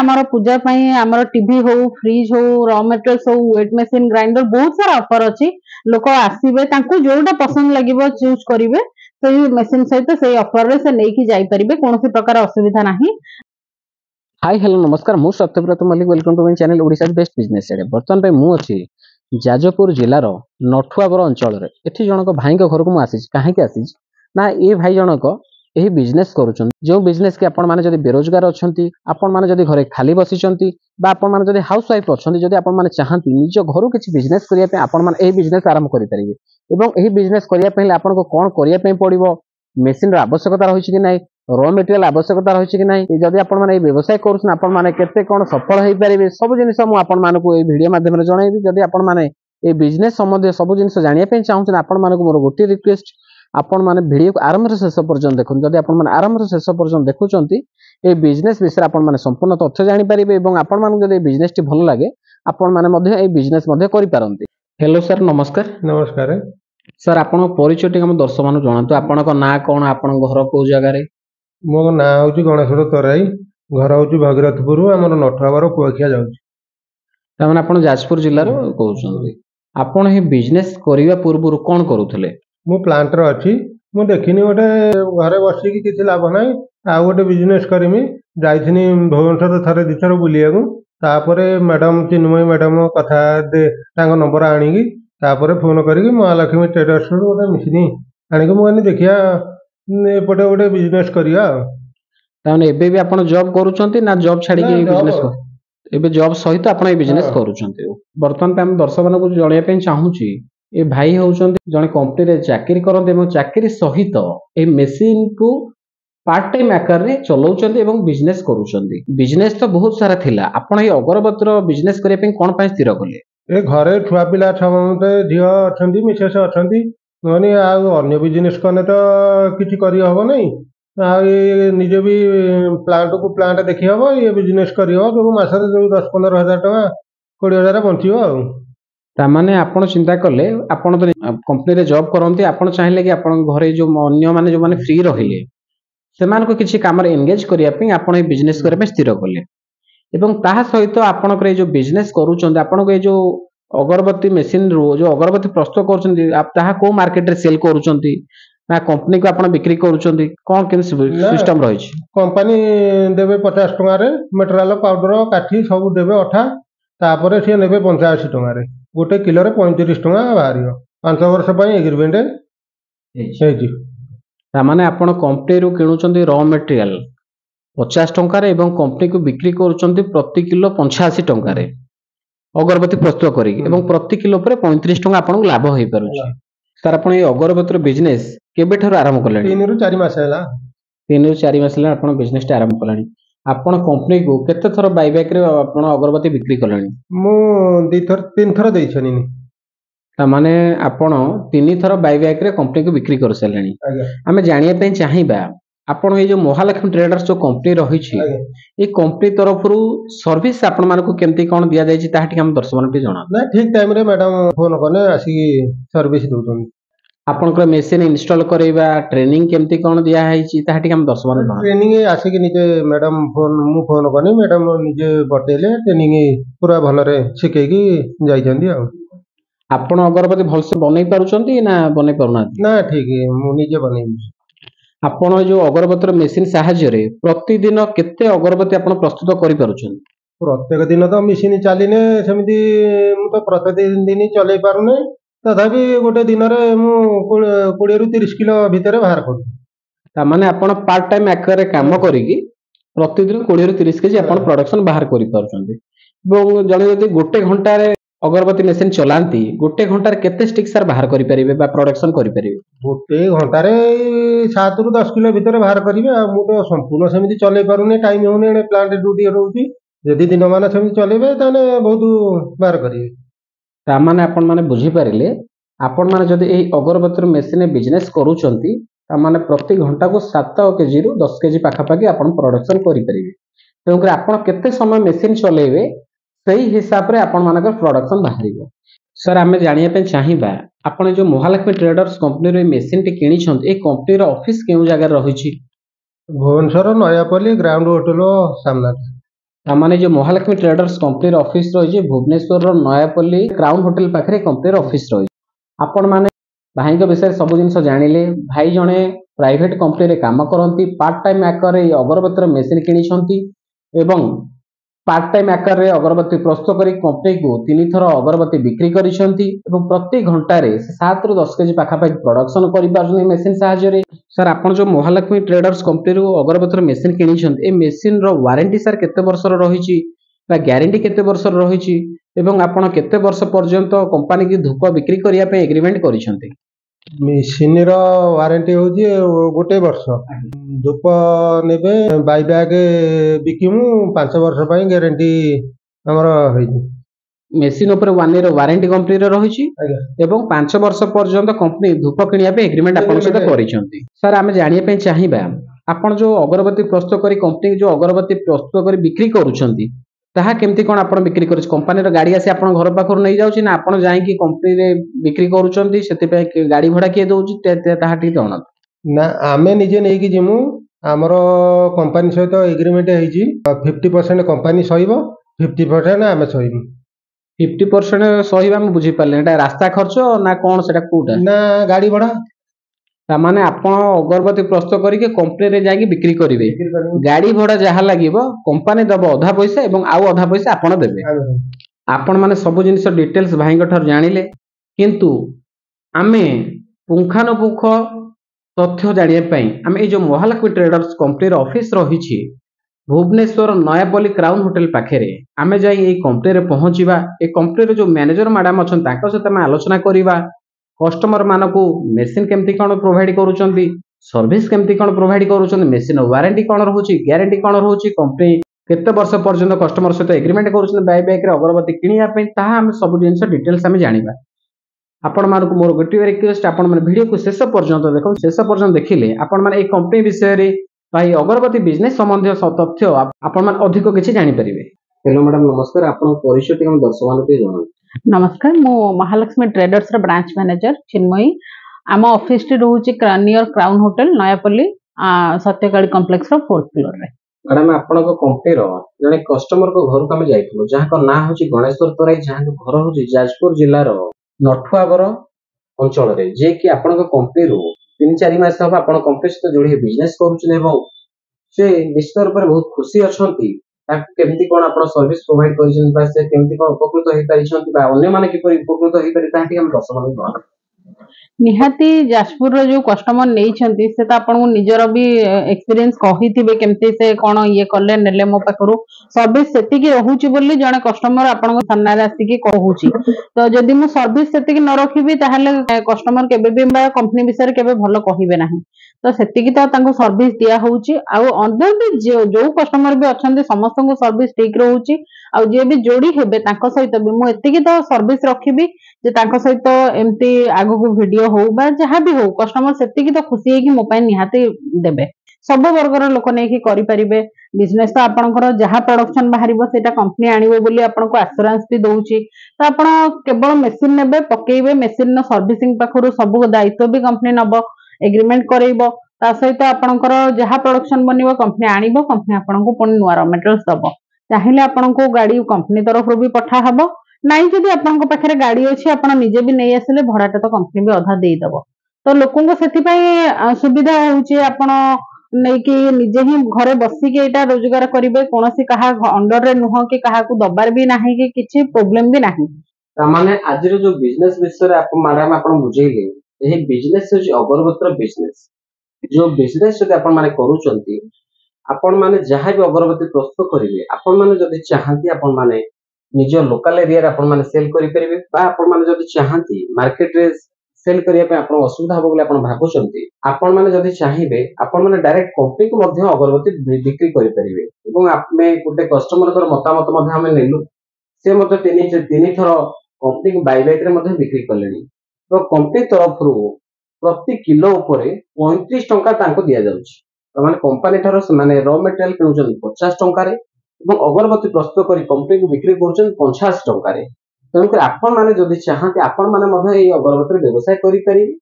आमर पूजा आमर टीवी हो फ्रिज हो रॉ मटेरियल्स हो वेट मशीन ग्राइंडर बहुत सारा ऑफर अच्छी लोक आसवे जोटा पसंद लगे चूज करेंगे से मशीन सहित से ऑफर रे से नहीं जापर कौन प्रकार असुविधा नहीं। हाय हेलो नमस्कार मु Satyabrata Mallick welcome to my channel Odisha best business एडे बर्तमान पे मु अछि जाजपुर जिलार नठुआबर अंचल रे एठी जनक भाई घर को मु आसी काहे के आसी ना ए भाई जनक यही बिजनेस करूछन जो बिजनेस के आपण माने जदी बेरोजगार अछंती आपण माने जदी घरे खाली बसिचंती बा आपण माने जदी हाउस वाइफ अछंती जदी आपण माने चाहंती निज घरु किछि बिजनेस करिया पे आपण माने एही बिजनेस आरंभ करि परिबे एवं एही बिजनेस करिया पहिले आपण को कोन करिया पे पड़िबो मेशिन रो आवश्यकता रहिछि कि नै रॉ मटेरियल आवश्यकता रही कि नहीं जदि आपण माने व्यवसाय करूछन आपण माने केते कोन सफल होई परिबे सब जिनिस मु आपण माने को ए वीडियो माध्यम रे जणाइबी जदि आपण माने ए बिजनेस संबंधी सब जिनिस जानिया पे चाहूछन आपण माने को मोर गोटी रिक्वेस्ट आपण माने वीडियो को आरंभ से शेष पर्यंत देखुन जदि आपण माने आरंभ से शेष पर्यंत देखुचंती ए बिजनेस विषय आपण माने संपूर्ण तथ्य जानि परिबे एवं आपण माने जदि बिजनेस टी भल लागे आपण माने मध्ये ए बिजनेस मध्ये करि पारंती। हेलो सर नमस्कार। नमस्कार सर आपण परिचय टी हम दर्शक मानु जणांतु आपण को ना कोन आपण घर को जगह रे मो ना हूँ गणेश्वर तराई घर हूँ भगीरथपुर आम नठुआबर कुआखिया जाऊँ आप जाजपुर जिलार कहते आपड़ ये बिजनेस करने पूर्व कौन करुले मु प्लांट रे अच्छी मु देखनी गोटे घरे बसिकी किसी लाभ ना आ गोटे बिजनेस करमी जाइथिनी भुवनेश्वर थे दिथर बुलिया तापर मैडम चिन्मयी मैडम कथा नंबर आणिकी तापर फोन करके महालक्ष्मी ट्रेडर्स गोटे मिसिनी आणिकी मुझे देखिया एपटे गोटे बिजनेस करिया ताने एबे भी आपण जॉब करूचंती ना जॉब छाडी के बिजनेस एबे जॉब सहित आपण ए बिजनेस करूचंती। वर्तमान पे हम दर्शक को जणिया पे चाहूची ए भाई होउचंती जणे कंपनी रे चाकरी करन एवं चाकरी सहित ए मशीन को पार्ट टाइम आकार रे चलाउचंती एवं बिजनेस करूचंती। बिजनेस तो बहुत सारा थिला आपण ए अगरबत्ती रो बिजनेस करे पे कोन पाई स्थिर कले ए घरे छुआ पिला छमते झियो अछंती मिसेस अछंती माने अन्य बिजनेस कने तो किछि करि हबो नै निजे भी प्लांट को प्लांट देखि हबो ये बिजनेस करि हबो जो मासरे जो 10-15 हजार टका 20 हजार बंचियो आ ता माने आपण चिंता करले आपण तो कंपनी रे जॉब करंती आपण चाहिले कि आपण घरे जो अन्य माने जो माने फ्री रहिले सेमान को किछि काम रे एंगेज करिया पे आपण ए बिजनेस करे पे स्थिर करले एवं ताहा सहित आपण करे जो बिजनेस करूचंती आपण को जो अगरबत्ती मेशिन रो जो अगरबत्ती प्रस्तुत करछंती आप ताहा को मार्केट रे सेल करूचंती ना कंपनी को आपण बिक्री करूचंती कोन केन सिस्टम रही छी कंपनी देबे 50 टका रे मटेरियल पाउडर काठी सब देबे अठा तापर से नेबे 85 टका रे गोटे किलो रे 35 टका बाहरियो 5 वर्ष पई एग्रीमेंट हे जी ता माने आपण कंपनी रो किनुचंती रॉ मटेरियल 50 टका रे एवं कंपनी को बिक्री करूचंती प्रति किलो 85 टका रे अगरबत्ती प्रस्तुत करी एवं प्रति किलो पर 35 टका आपन लाभ होई पारुछि। सर आपण ए अगरबत्ती बिजनेस केबे ठर आरंभ करलेनी 3 रु 4 मास हैला 3 रु 4 मास हैला आपण बिजनेस टा आरंभ करलानी आपण कंपनी को केते थर बायबैक रे आपण अगरबत्ती बिक्री करलानी मु 3 थर दैछनी ता माने आपण 3 थर बायबैक रे कंपनी को बिक्री कर सलानी हमें जानिया पे चाहिबा आपण ए जो महालक्ष्मी ट्रेडर्स जो कंपनी रही छी ए कंपनी तरफ रु सर्विस आपण मान को केमती कोन दिया जाय छी ताहटी हम दर्शक मान पे जणा ना ठीक टाइम रे मैडम फोन करने आसी सर्विस दोछन आपण को मशीन इंस्टॉल करेबा ट्रेनिंग केमती कोन दिया है छी ताहटी हम दर्शक मान जणा ट्रेनिंग आसी कि निजे मैडम फोन करने मैडम निजे बतेले ट्रेनिंग पूरा भल रे सिखै की जाई जंदी आ आपण अगरबत्ती भल से बनै पारुचंती ना बनै पारुना ना ठीक मु निजे बनै आपण जो अगरबत्ती मेशिन साहाय्य रे प्रतिदिन केते अगरबत्ती आपण प्रस्तुत करि पारुछन प्रत्येक दिन तो मेशिन चलिने सेमिति मु तो प्रतिदिन दिन चलै पारुने तथापि गोटे दिन रे मु 20 रु 30 किलो भीतर बाहर करू ता माने आपण पार्ट टाइम आकर काम करिकी प्रतिदिन 20 रु 30 केजी आपण प्रोडक्शन बाहर करि पारुछन एवं जने यदि गोटे घंटा रे अगरबत्ती मेशिन चलांती गोटे घंटा रे केते स्टिक सर बाहर करि परिबे बा प्रोडक्शन करि परिबे गोटे घंटा रे 7 रु 10 किलो भीतर बाहर करिवे आ मु तो संपूर्ण सेमिति चलै पारुने टाइम होने प्लांट ड्यूटी रहउची यदि दिन माने सेमिति चलेबे ताने बहुत बाहर करिवे ता माने आपण माने बुझी पारिले आपण माने जदि एही अगरबत्ती मेशिन बिजनेस करूचंती ता माने प्रति घंटा को 7 केजी रु 10 केजी पाखा पाखी आपण प्रोडक्शन करि परिबे तेणुकर आपण केते समय मेशिन चलेबे सही हिसाब रे आपण मानकर प्रोडक्शन बाहरिबो। सर आमे जानिया पे चाहिबा आपण जो महालक्ष्मी ट्रेडर्स कंपनी रे मेशिन टी किनी छन ए कंपनी रो ऑफिस केउ जगह रही छी भुवनेश्वर नयापल्ली ग्राउंड होटल सामना तामाने जो महालक्ष्मी ट्रेडर्स कंपनी ऑफिस रही भुवनेश्वर नयापल्ली क्राउन होटल पाखे कंपनी ऑफिस रही आपण माने भाई विषय सब जिन जानिले भाई जड़े प्राइवेट कंपनी रे काम करती पार्ट टाइम आकर अगरबत्ती मेसीन किनी एवं पार्ट टाइम आकार रे अगरबत्ती प्रस्तुत करी कंपनी को 3 थर अगरबत्ती बिक्री करिसेंती एवं प्रति घंटा रे 7 ରୁ 10 केजी पाखापाखि प्रोडक्शन करि पारछन मेसीन साहाय्य रे। सर आपण जो महालक्ष्मी ट्रेडर्स कंपनी रो अगरबत्ती मेसीन किनिछन ए मेसीन रो वारंटी सर केते वर्ष रो रहिछि बा गारंटी केते वर्ष रो रहिछि एवं आपण केते वर्ष पर्यंत कंपनी की धूप बिक्री करिया पे एग्रीमेंट करिसेंती? मेसीन रो वारंटी होची गोटे वर्ष धूप नेबे बाई बैग बिकिमु 5 वर्ष पई गारंटी हमर होई मेसीन ऊपर 1 ईयर वारंटी कंपनी रे रहिछि एवं 5 वर्ष पर्यंत कंपनी धूप किनिया पे एग्रीमेंट आपण सहित करिसेंती। सर आमे जानिया पे चाहिबा आपण जो अगरबत्ती प्रस्तुत करी कंपनी जो अगरबत्ती प्रस्तुत करी बिक्री करूछंती ताहा केमती कोन आपण बिक्री करिछ कंपनी रो गाड़ी आसी आपण घर पाखर नै जाउछि ना आपण जाई कि कंपनी रे बिक्री करूछंती सेति पे गाड़ी भड़ा के दउछि ताहा ठी जणा ना आमे निजे नै कि जिमु हमरो कंपनी सहित एग्रीमेंट हेछि 50% कंपनी सहिबो 50% आमे सहिबो 50% सहिबा हम बुझी पाले एटा रास्ता खर्च ना कोन सेटा कोटा ना गाड़ी भड़ा ता माने आपण अगरबत्ती प्रस्तुत करिके कंपनी रे जाई बिक्री करिवे गाड़ी भड़ा जहा लागिवो कंपनी दबो आधा पैसा एवं आउ आधा पैसा आपण देबे आपण माने सब जिनिस डिटेल्स भाई गठर जानिले किंतु आमे पुंखानुपुंख तथ्य जानिया पई आमे ए जो महालक्ष्मी ट्रेडर्स कंपनी रो ऑफिस रहिछि भुवनेश्वर नयापल्ली क्राउन होटल पाखे आमे जाई ए कंपनी रे पहुंचीबा ए कंपनी रे जो मैनेजर मैडम अछन ताको सहित आमे आलोचना करिबा कस्टमर मानकू मेसीन केमती कोन प्रोवाइड करूचंती सर्विस केमती कोन प्रोवाइड करूचंती मेसीन वारंटी कोन रहउची गारंटी कोन रहउची कंपनी केते वर्ष पर्यंत कस्टमर सहित एग्रीमेंट करूचंती बाय बैक रे अगरबत्ती किनिया पे ताहा हम सब जिंस डिटेल्स आमे जानिबा आपण मानकू मोर गोटी रिक्वेस्ट आपण माने वीडियो को शेष पर्यंत देखो शेष पर्यंत देखिले आपण माने ए कंपनी विषय रे भाई अगरबत्ती बिजनेस संबंधी तथ्य आपण माने अधिक किछि जानि परिबे। हेलो मैडम नमस्कार आपण परिचय टी हम दर्शक के जणाउ। नमस्कार मो महालक्ष्मी ट्रेडर्स रा ब्रांच मैनेजर चिन्मयी आम ऑफिस टी रहउची near crown hotel Nayapalli Satyakali complex रो 4th फ्लोर रे। मैडम आपण को कंपनी रो जने कस्टमर को घर को हम जाइथलो जहां को ना होची गणेशपुर तराई जहां को घर होची जाजपुर जिल्ला रो नठुआगर अंचल रे जे कि आपण को कंपनी रो 3-4 मास हम आपण कंपनी से जोड़ी बिजनेस करूछन एवं से निश्चित रूप से बहुत खुशी अछंती केमती कोन आपण सर्विस प्रोवाइड करिसन बा से केमती कोन उपकृत हेइ परिछंती बा अन्य माने किपरि उपकृत हेइ परि ताहि हम दर्शक माने निहाती जाजपुर रो जो कस्टमर नै छंती से त आपन को निजर भी एक्सपीरियंस कहिथिबे केमती से कोन ये करले नेले मो पाखरु सर्विस सेति की रहउची बोली जने कस्टमर आपन को सामना रे आसी की कहउची तो जदी मु सर्विस सेति की न रखिबी ताहले कस्टमर केबे भी बा कंपनी विषय केबे भलो कहिबे नाही तो सेति की त तांको सर्विस दिया होउची आ अंदर भी जो कस्टमर भी अछंती समस्त को सर्विस ठीक रहउची आ जे भी जोड़ी हेबे तांको सहित भी मु एति की तो सर्विस रखिबी जे तांको सहित एमती आगु को वीडियो हो बा जहां भी हो कस्टमर सेति की तो खुशी है कि मो पय निहाती देबे सब वर्गर लोक नै कि करि परिबे बिजनेस तो आपनकर जहां प्रोडक्शन बाहरिबो सेटा कंपनी आनिबो बोली आपन को एश्योरेंस भी दउची तो आपण केवल मेसिन नेबे पकेइबे मेसिन न सर्विसिंग पाखरु सब दायित्व भी कंपनी नबो एग्रीमेंट करैबो ता सहित आपनकर जहां प्रोडक्शन बनिबो कंपनी आनिबो कंपनी आपन को पुन नुवा रॉ मटेरियल्स दबो चाहिले आपन को गाड़ी कंपनी तरफ रो भी पठा हबो नाइ जदि आपन को पाखरे गाड़ी अछि आपन निजे भी नै आसिले भड़ाटा तो कंपनी भी आधा देई दबो तो लोकन को सेति पई सुविधा होउची आपन नै कि निजे ही घरे बसी के एटा रोजगार करिवे कोनोसी कहा अंडर रे नुह कि कहा को दबार भी नाही कि किछि प्रॉब्लम भी नाही ता माने आज रो जो बिजनेस विषय रे आप मैडम आपन बुझेइले एही बिजनेस होची अगरबत्ती बिजनेस जो बिजनेस जदि आपण माने करूचंती आपण माने जहां भी अगरबत्ती प्रस्तुत करिवे आपण माने जदि चाहंती आपण माने निज लोकल एरिया रे आपण माने सेल करि परिबे बा आपण माने जदि चाहंती मार्केट रे सेल करिया पे आपण असुविधा हो बोले आपण भाबुचंती आपण माने जदि चाहिबे आपण माने डायरेक्ट कंपनी को मध्य अगरबत्ती बिक्री करि परिबे एवं आपमे गुटे कस्टमर कर मतामत मध्य हम नेलु से मते तीन थर कंपनी को बाय बैक रे मध्य बिक्री करलेनी तो कंपनी तरफ रु प्रति किलो ऊपर 35 टंका तांको दिया जाउची माने कंपनी थर माने रॉ मटेरियल किनुचन 50 टंका रे एवं अगरबत्ती प्रस्तुत करी कंपनी को बिक्री करूचन 50 टंका रे तेणुकर आपण माने जदि चाहते आपण माने मध्य ए अगरबत्ती व्यवसाय करि परिबे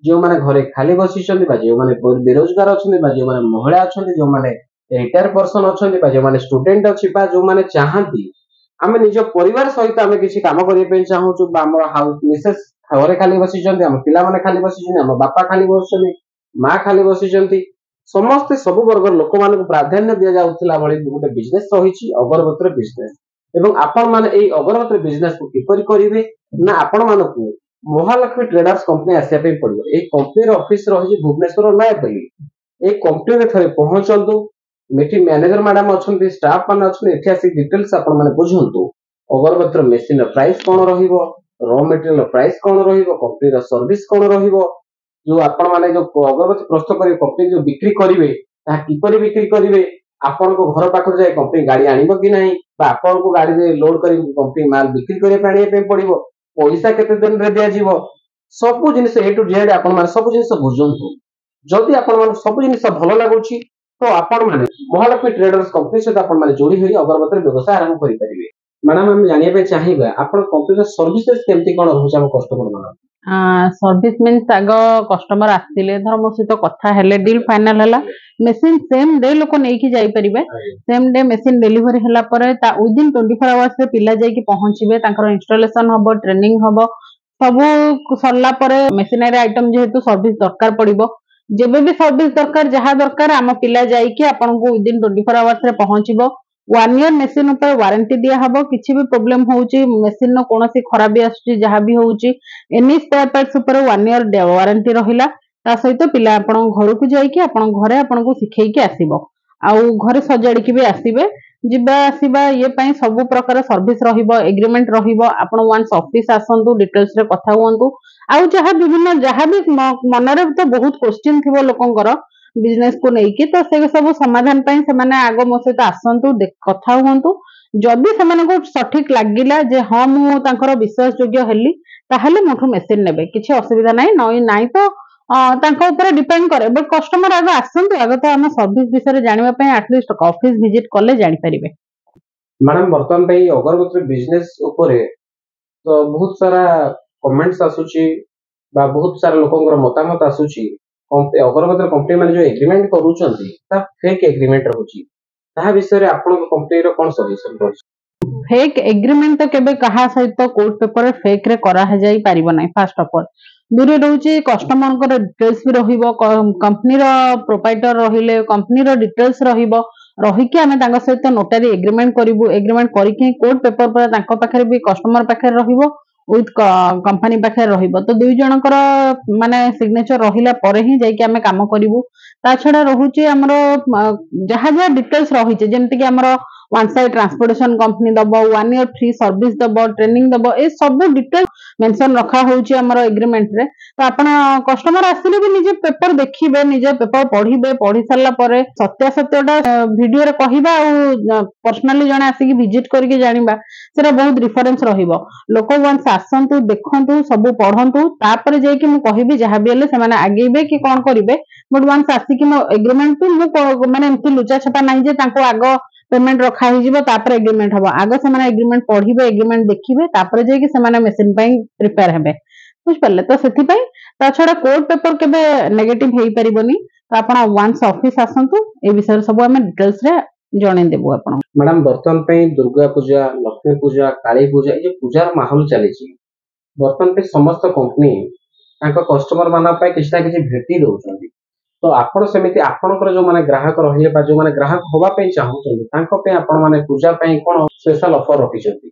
जो माने घरे खाली बसिछन्ती बा जो माने बेरोजगार अछन्ती बा जो माने महिला अछन्ती जो माने रिटायर पर्सन अच्छा जो मैंने स्टूडेंट अच्छी जो मैंने चाहती आम निज परिवार सहित आम किसी कम करने चाहूँ हाउस मिसेस घरे खाली बसी आम पाने खाली बसी आम बापा खाली बस माँ खाली बसी समस्ते सब वर्ग लोक मान प्राधान्य दि जाऊला गोटे बिजनेस रही अगरबत्ती बिजनेस एवं आपण मैंने अगरबत्ती बिजनेस को किपर करेंगे ना आपण मानक महालक्ष्मी ट्रेडर्स कंपनी आसापी पड़ो ये कंपनी ऑफिस रही भुवनेश्वर नयापल्ली ये कंपनी थे पहुंचतु मेटी मैनेजर मैडम अच्छा स्टाफ मान अच्छा डिटेल्स आपण मैंने बुझंतु अगरबत्ती मेसीन प्राइस कौन रो मटेरियल प्राइस कौन कंपनी सर्विस कौन जो आपण मैंने जो अगरबत्ती प्रस्तुत कर कंपनी जो बिक्री करेंगे किपर बिक्री करेंगे आपण को घर पाखर जाए कंपनी गाड़ी आनिब कि नहीं आपण को गाड़ी लोड कर कंपनी माल बिक्री करने पड़ो पैसा केते दिन रे दिया जीवो सब जिनिस ए टू जेड आपण माने सब जिनिस बुझंतु जदि आपण माने सब जिनिस भलो लागुची तो आपण माने महालक्ष्मी ट्रेडर्स कंपनी सहित आपण माने जोड़ी होई अगरबत्ती व्यवसाय आरंभ करि परिबे। मैडम हम जानिया पे चाहिबा आपण कंपनी रो सर्विसेज केमती कोन रहउछ हम कस्टमर मान सर्विस मीन्स आग कस्टमर आसते धर मो सहित कथा हेले डील फाइनल है मेसीन सेम डे लोक नहीं जाई परिबे सेम डे मेसीन डिलीवरी हला पर विदिन 24 आवर्स रे पिला जाई की पहुंचबे तांकर इंस्टॉलेशन हबो ट्रेनिंग हबो सब सरला पर मेसिनरी आइटम जेहेतु सर्विस दरकार पड़िबो जेबे भी सर्विस दरकार जहाँ दरकार आम पिला जाई की आपन को विदिन 24 आवर्स रे पहुंचबो 1 ईयर मेसीन ऊपर वारंटी दिया हबो किछि भी प्रॉब्लम होउची मेसीन नो कोनोसी खराबी आसुची जहाँ भी होउची एनी स्पेयर पार्ट्स ऊपर 1 ईयर वारंटी रहिला ता सहित पिला आपण घर को जाई की आपण घरे आपण को सिखै की आसीबो आउ घरे सजाड़ी की भी आसीबे जिबा आसीबा ये पई सब प्रकार सर्विस रहिबो एग्रीमेंट रहिबो आपण वंस ऑफिस आसंतु डिटेल्स रे कथा हुंतु आउ जहाँ विभिन्न जहाँ भी मन रे तो बहुत क्वेश्चन थिबो लोकंकर बिजनेस को लेकिन तो से सब समाधान पाई से माने आग मो सहित आसंतु कथा हुंतु जदि सेमाने को सठिक लागिला जे हां मु तांकर विश्वास योग्य हेली ताहले मोठो मेसिन नेबे किछि असुविधा नाही नई नाही तो तांको ऊपर डिपेंड करे बट कस्टमर आगे आसंतु आगे तो हम सर्विस विषय जानिबा पई एटलीस्ट ऑफिस विजिट करले जानि परिबे। मैडम वर्तमान पे अगरबत्ती बिजनेस ऊपर तो बहुत सारा कमेंट्स आसुची बा बहुत सारा लोकंकर मतामत आसुची अगरबत्ती कंपनी माने जो एग्रीमेंट करूचंती ता फेक एग्रीमेंट रहउची ता विषय रे आपण कंपनी रो कोन सजेशन रहउची। फेक एग्रीमेंट तो केबे कहा सहित कोर्ट पेपर फेक रे करा है जाई परिबो नै फर्स्ट ऑफ ऑल दूरे रहउची कस्टमर को डिटेल्स भी रहिबो कंपनी रो प्रोप्राइटर रहिले कंपनी रो डिटेल्स रहिबो रही कि आमे तांगा सहित नोटरी एग्रीमेंट करिवु एग्रीमेंट करिके कोर्ट पेपर पर तांको पाखरे भी कस्टमर पाखरे रहिबो विथ कंपनी पाखरे रहिबो तो दुई जनकर माने सिग्नेचर रहिला परे ही जाई कि आमे काम करिवु ता छडा रहउची हमरो जहा जहा डिटेल्स रही छे जेमति कि हमरो वन साइड ट्रांसपोर्टेशन कंपनी दबो 1 ईयर फ्री सर्विस दबो ट्रेनिंग दबो ए सब डिटेल मेंशन रखा होउची हमरो एग्रीमेंट रे तो आपण कस्टमर आसिले भी निजे पेपर देखिबे निजे पेपर पढिबे पढि सारला परे सत्यासत्यटा वीडियो रे कहिबा आ पर्सनली जने आसी कि विजिट करके जानिबा सेरा बहुत डिफरेंस रहिबो लोक वंस आसंतु देखंतु सब पढंतु तापर जे कि मु कहिबी जहा भी हेले से माने आगेबे कि कोन करिवे बट वंस आसी कि मो एग्रीमेंट पे मु माने एमति लुचा छपा नाही जे तांको आगो पेमेंट रखा हिजिबो तापर एग्रीमेंट हबो आगो से माने एग्रीमेंट पढिबे एग्रीमेंट देखिबे तापर जे कि से माने मशीन पई प्रिपेयर हेबे बुझ परले तो सेति पई ता छडा कोर्ट पेपर केबे नेगेटिव हेई परिबोनी तो आपण वंस ऑफिस आसंतु ए विषय सब हम डिटेल्स रे जणे देबो आपण। मैडम वर्तमान पे दुर्गा पूजा लक्ष्मी पूजा काली पूजा ये पूजार माहौल चली वर्तमान पे समस्त कंपनी तांको कस्टमर माना पे किछ ना किछ भेटी दउछंती तो आपण सेमिति आपणकर जो माने ग्राहक रहिले बा जो माने ग्राहक होबा पे चाहउछंती तांको पे आपण माने पूजा पे कोन स्पेशल ऑफर रखिछंती।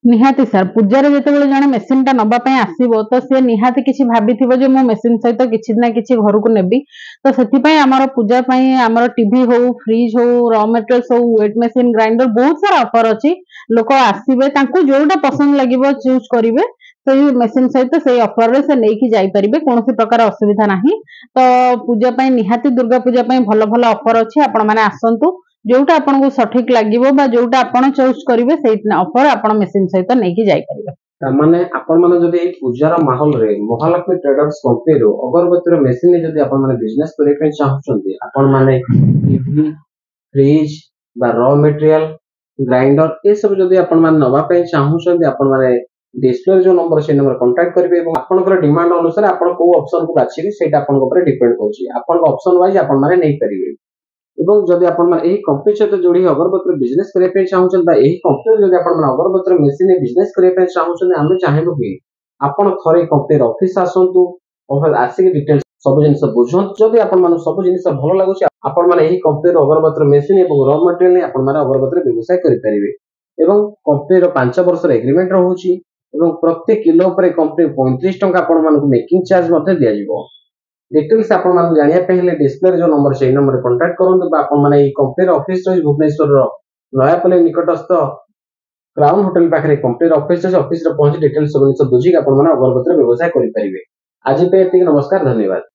निहाती सर पूजार जेतेबेले जने मेसिन टा नबा पई आसीबो तो से निहाती किछि भाबिथिबो जे मो मेसिन सहित किछि ना किछि घर को नेबी तो सेति पई हमर पूजा पई हमर टीवी हो फ्रिज हो रॉ मटेरियल्स हो वेट मशीन ग्राइंडर बहुत सारा ऑफर अछि लोक आसीबे तांको जोटा पसंद लागिबो चूज करिवे तो ये मेसिन सहित से ऑफर रे से नेकी जाई परिबे कोनोसी प्रकार असुविधा नाही तो पूजा पई निहाती दुर्गा पूजा पई भलो भलो ऑफर अछि आपण माने आसंतु जोटा आपन को सठिक लागिवो बा जोटा आपन चॉइस करिवे सेट ऑफर आपन मेसिन सहित नेकी जाई परिबे माने आपण माने जदि ए पूजार माहौल रे महालक्ष्मी ट्रेडर्स कंपनी रो अगरबत्ती रो मेसिन जदि आपण माने बिजनेस करे पे चाहउछंती आपण माने टीवी फ्रिज बा रॉ मटेरियल ग्राइंडर ये सब जदि आपण माने नवा पे चाहउछंती आपण माने डिस्प्ले जो नंबर से नंबर कांटेक्ट करिवे एवं आपनकर डिमांड अनुसार आपण को ऑप्शन को बाछिबे सेटा आपण ऊपर डिपेंड करछि आपण ऑप्शन वाइज आपण माने नै करिवे। ଏବଂ ଯଦି ଆପଣମାନେ ଏହି କମ୍ପାନୀ ସହିତ ଯୋଡ଼ି ଅଗରବତୀର ବିଜନେସ୍ କରିବା ପାଇଁ ଚାହୁଁଛନ୍ତି ବା ଏହି କମ୍ପାନୀ ଯଦି ଆପଣମାନେ ଅଗରବତୀର ମେସିନ୍ ବିଜନେସ୍ କରିବା ପାଇଁ ଚାହୁଁଛନ୍ତି ଆମେ ଚାହିଁବୁ କି ଆପଣ ଥରେ କମ୍ପାନୀର ଅଫିସ୍ ଆସନ୍ତୁ, ଆସିକି ଡିଟେଲ୍ସ ସବୁ ଜିନିଷ ବୁଝନ୍ତୁ। ଯଦି ଆପଣମାନଙ୍କୁ ସବୁ ଜିନିଷ ଭଲ ଲାଗୁଛି ଆପଣମାନେ ଏହି କମ୍ପାନୀର ଅଗରବତୀର ମେସିନ୍ ଏବଂ ର ମେଟେରିଆଲ ନେଇ ଆପଣମାନେ ଅଗରବତୀର ବ୍ୟବସାୟ କରିପାରିବେ। ଏବଂ କମ୍ପାନୀର 5 ବର୍ଷର ଏଗ୍ରିମେଣ୍ଟ ରହୁଛି ଏବଂ ପ୍ରତି କିଲୋ ଉପରେ କମ୍ପାନୀ 35 ଟଙ୍କା ଆପଣମାନଙ୍କୁ ମେକିଂ ଚାର୍ଜ ମଧ୍ୟ ଦିଆଯିବ। डिटेल्स आपको जानिया डिस्प्ले जो नंबर से नंबर कांटेक्ट करूँ आपने कंपनी ऑफिस रही भुवनेश्वर नयापल्ली निकटस्थ क्राउन होटल पाखे कंपनी ऑफिस ऑफिस पहुंची डिटेल्स सब जिन बुझी अगरबती व्यवसाय करेंगे। आज पे नमस्कार, धन्यवाद।